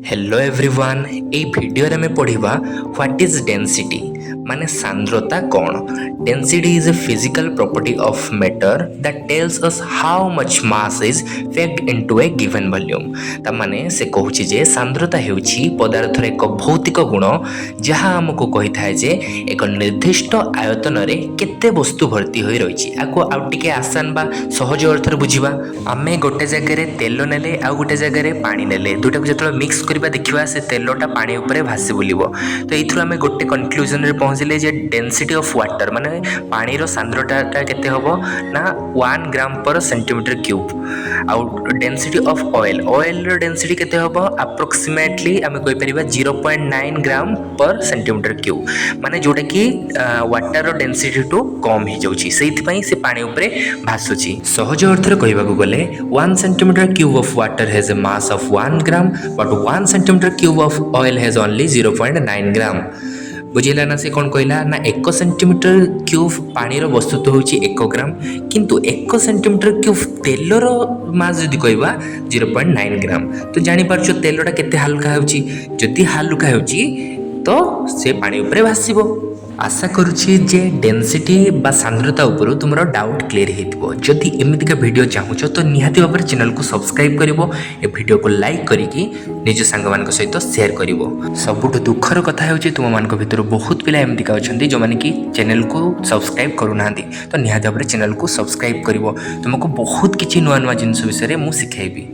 Hello everyone ए video रे में पढ़िबा what is density माने सांद्रता कौन। Density is a physical property of matter that tells us how much mass is packed into A given volume. ता माने से कहूची जे सांद्रता हेउची पदार्थर एक भौतिक गुण जहाँ हमको कही थाए जे एक निर्दिष्ट आयतन रे केते वस्तु भर्ती होई रहिची। आको आउ टिके आसान बा सहज अर्थ रे बुझिबा। आमे गोटे जगह रे तेल नेले आउ गोटे जगह रे पानी नेले दुटा को जतलो मिक्स करबा देखिबा से तेलटा पानी ऊपर भासी बुलिबो। तो एथुर आमे गोटे कंक्लूजन रे पहुँचले जे डेंसिटी ऑफ वाटर माने पानी रो सांद्रता केते हबो ना 1 ग्राम पर सेंटीमीटर क्यूब। आउ density of oil rho density केते हबो अप्रोक्सीमेटली आमे कहि परिबा 0.9 ग्राम पर सेंटीमीटर क्यूब माने जोटा कि वाटर रो डेंसिटी टू कम ही जाउची सेति पई से पानी ऊपर भासुची। सहज अर्थ रे कहबा को गले 1 centimetre cube of water has a mass of 1 gram but 1 centimeter cube of oil has only 0.9 gram। बुझिला ना से कौन कहला ना 1 सेंटीमीटर क्यूब पानी रो वस्तुत्व होची 1 ग्राम किंतु 1 सेंटीमीटर क्यूब तेल रो मास जदि कहबा 0.9 ग्राम। तो जानि पारछो तेलटा केते हल्का होची जदि हल्का होची तो से पानी ऊपर भासिबो। आशा करुछि जे डेंसिटी बा सांद्रता ऊपर तुमरो डाउट क्लियर हेतिबो। जदि एमितिका वीडियो चाहुछो तो निहाती भाବରେ चैनल को सब्सक्राइब करिवो ए वीडियो को लाइक करिकि निज सांग मान सहित शेयर करिवो। सबुठ दुखर कथा हेउछि तुम मान भितर बहुत पिला एमितिका अछंती जो माने कि चैनल को सब्सक्राइब करू नांती। तो निहाती भाବରେ चैनल को सब्सक्राइब करिवो। तुमको बहुत किछि नुवा नुवा जिंस विषय रे मु सिखाइबी।